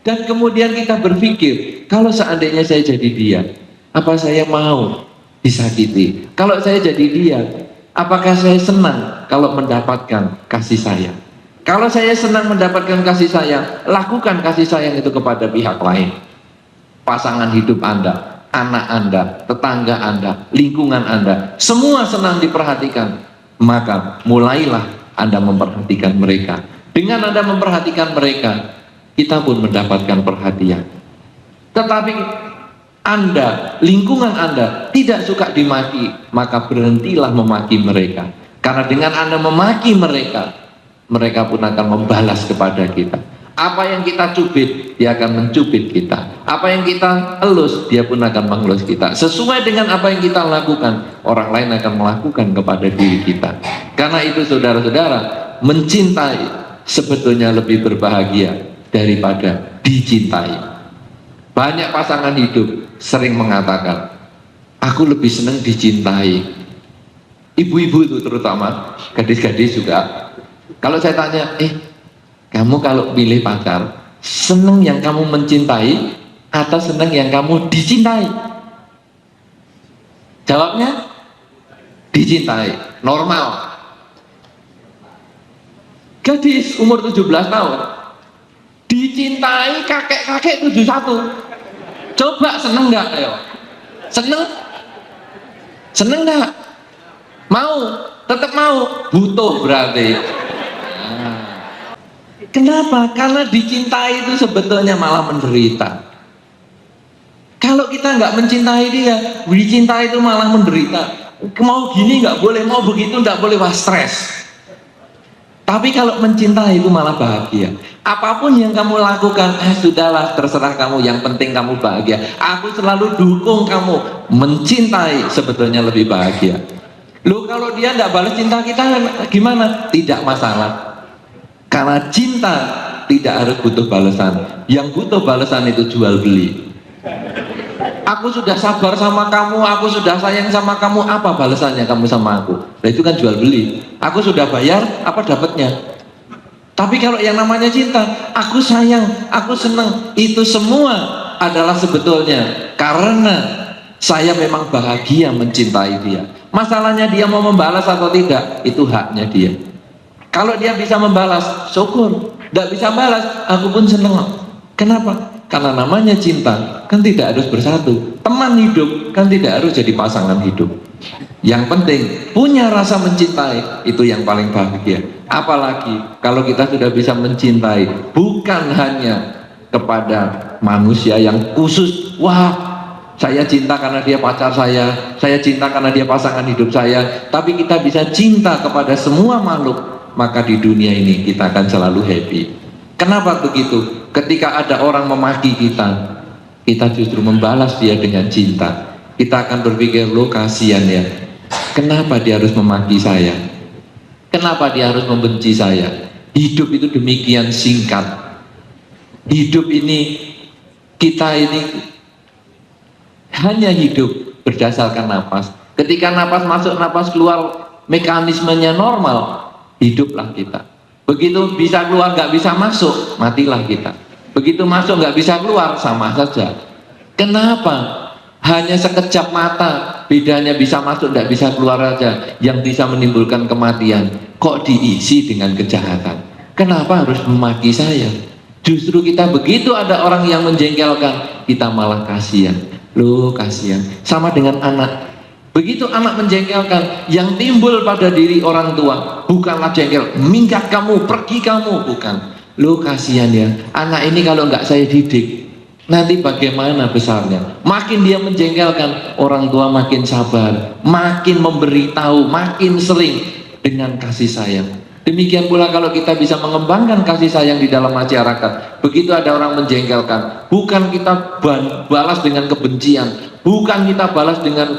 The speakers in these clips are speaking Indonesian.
Dan kemudian kita berpikir, kalau seandainya saya jadi dia, apa saya mau disakiti? Kalau saya jadi dia, apakah saya senang kalau mendapatkan kasih sayang? Kalau saya senang mendapatkan kasih sayang, lakukan kasih sayang itu kepada pihak lain. Pasangan hidup Anda, anak Anda, tetangga Anda, lingkungan Anda, semua senang diperhatikan. Maka mulailah Anda memperhatikan mereka. Dengan Anda memperhatikan mereka, kita pun mendapatkan perhatian. Tetapi Anda, lingkungan Anda tidak suka dimaki, maka berhentilah memaki mereka. Karena dengan Anda memaki mereka, mereka pun akan membalas kepada kita. Apa yang kita cubit, dia akan mencubit kita. Apa yang kita elus, dia pun akan mengelus kita. Sesuai dengan apa yang kita lakukan, orang lain akan melakukan kepada diri kita. Karena itu saudara-saudara, mencintai sebetulnya lebih berbahagia daripada dicintai. Banyak pasangan hidup sering mengatakan, aku lebih senang dicintai. Ibu-ibu itu terutama, gadis-gadis juga. Kalau saya tanya, kamu kalau pilih pacar, senang yang kamu mencintai atau senang yang kamu dicintai? Jawabnya, dicintai. Normal. Gadis umur 17 tahun dicintai kakek-kakek 71. Coba seneng nggak? Ayo, seneng? Seneng nggak? Mau? Tetap mau? Butuh berarti. Kenapa? Karena dicintai itu sebetulnya malah menderita. Kalau kita nggak mencintai dia, dicintai itu malah menderita. Mau gini nggak boleh, mau begitu nggak boleh, wah stres. Tapi kalau mencintai itu malah bahagia. Apapun yang kamu lakukan, sudahlah, terserah kamu, yang penting kamu bahagia. Aku selalu dukung kamu. Mencintai sebetulnya lebih bahagia. Loh, kalau dia tidak balas cinta kita gimana? Tidak masalah. Karena cinta tidak harus butuh balasan. Yang butuh balasan itu jual beli. Aku sudah sabar sama kamu, aku sudah sayang sama kamu, apa balasannya kamu sama aku? Nah, itu kan jual beli. Aku sudah bayar, apa dapatnya? Tapi kalau yang namanya cinta, aku sayang, aku senang, itu semua adalah sebetulnya karena saya memang bahagia mencintai dia. Masalahnya dia mau membalas atau tidak, itu haknya dia. Kalau dia bisa membalas, syukur. Tidak bisa balas, aku pun senang. Kenapa? Karena namanya cinta kan tidak harus bersatu. Teman hidup kan tidak harus jadi pasangan hidup. Yang penting punya rasa mencintai, itu yang paling bahagia. Apalagi kalau kita sudah bisa mencintai bukan hanya kepada manusia yang khusus. Wah, saya cinta karena dia pacar saya cinta karena dia pasangan hidup saya. Tapi kita bisa cinta kepada semua makhluk, maka di dunia ini kita akan selalu happy. Kenapa begitu? Ketika ada orang memaki kita, kita justru membalas dia dengan cinta. Kita akan berpikir, loh kasihan ya, kenapa dia harus memaki saya? Kenapa dia harus membenci saya? Hidup itu demikian singkat. Hidup ini, kita ini hanya hidup berdasarkan napas. Ketika napas masuk, napas keluar, mekanismenya normal, hiduplah kita. Begitu bisa keluar nggak bisa masuk, matilah kita. Begitu masuk nggak bisa keluar, sama saja. Kenapa? Hanya sekejap mata, bedanya bisa masuk nggak bisa keluar aja, yang bisa menimbulkan kematian. Kok diisi dengan kejahatan? Kenapa harus memaki saya? Justru kita begitu ada orang yang menjengkelkan, kita malah kasihan. Loh kasihan. Sama dengan anak. Begitu anak menjengkelkan, yang timbul pada diri orang tua bukanlah jengkel, minggat kamu, pergi kamu, bukan. Loh kasihan ya, anak ini kalau nggak saya didik, nanti bagaimana besarnya? Makin dia menjengkelkan, orang tua makin sabar, makin memberitahu, makin sering dengan kasih sayang. Demikian pula kalau kita bisa mengembangkan kasih sayang di dalam masyarakat. Begitu ada orang menjengkelkan, bukan kita balas dengan kebencian, bukan kita balas dengan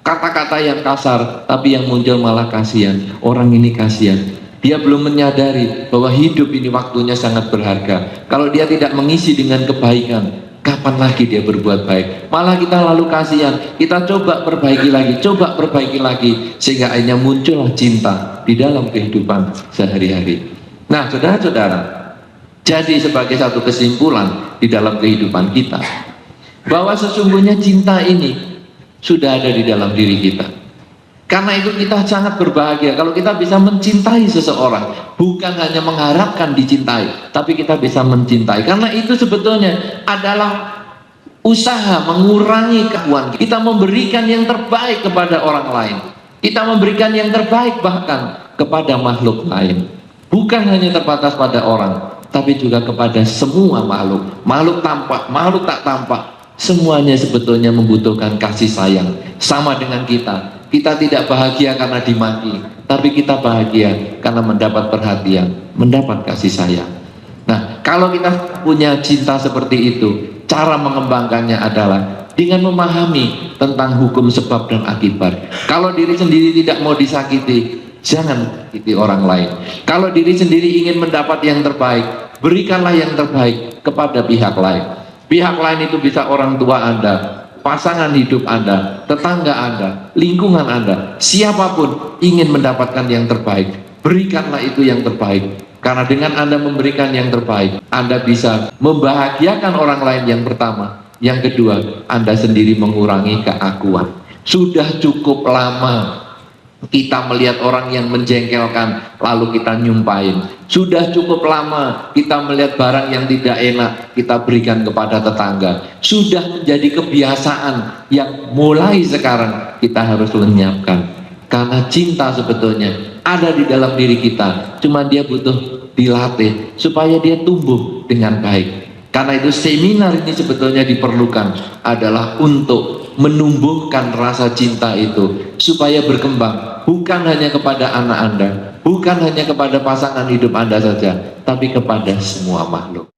kata-kata yang kasar, tapi yang muncul malah kasihan. Orang ini kasihan, dia belum menyadari bahwa hidup ini waktunya sangat berharga. Kalau dia tidak mengisi dengan kebaikan, kapan lagi dia berbuat baik? Malah kita lalu kasihan, kita coba perbaiki lagi, sehingga akhirnya muncullah cinta di dalam kehidupan sehari-hari. Nah saudara-saudara, Jadi sebagai satu kesimpulan di dalam kehidupan kita, bahwa sesungguhnya cinta ini sudah ada di dalam diri kita. Karena itu kita sangat berbahagia kalau kita bisa mencintai seseorang, bukan hanya mengharapkan dicintai, tapi kita bisa mencintai. Karena itu sebetulnya adalah usaha mengurangi kekuatan kita, memberikan yang terbaik kepada orang lain. Kita memberikan yang terbaik bahkan kepada makhluk lain. Bukan hanya terbatas pada orang, tapi juga kepada semua makhluk. Makhluk tampak, makhluk tak tampak, semuanya sebetulnya membutuhkan kasih sayang. Sama dengan kita. Kita tidak bahagia karena dimaki, tapi kita bahagia karena mendapat perhatian, mendapat kasih sayang. Nah, kalau kita punya cinta seperti itu, cara mengembangkannya adalah dengan memahami tentang hukum sebab dan akibat. Kalau diri sendiri tidak mau disakiti, jangan sakiti orang lain. Kalau diri sendiri ingin mendapat yang terbaik, berikanlah yang terbaik kepada pihak lain. Pihak lain itu bisa orang tua Anda, pasangan hidup Anda, tetangga Anda, lingkungan Anda, siapapun ingin mendapatkan yang terbaik, berikanlah itu yang terbaik. Karena dengan Anda memberikan yang terbaik, Anda bisa membahagiakan orang lain yang pertama. Yang kedua, Anda sendiri mengurangi keakuan. Sudah cukup lama kita melihat orang yang menjengkelkan, lalu kita nyumpain. Sudah cukup lama kita melihat barang yang tidak enak, kita berikan kepada tetangga. Sudah menjadi kebiasaan yang mulai sekarang kita harus lenyapkan. Karena cinta sebetulnya ada di dalam diri kita, cuma dia butuh dilatih supaya dia tumbuh dengan baik. Karena itu seminar ini sebetulnya diperlukan adalah untuk menumbuhkan rasa cinta itu supaya berkembang, bukan hanya kepada anak Anda, bukan hanya kepada pasangan hidup Anda saja, tapi kepada semua makhluk.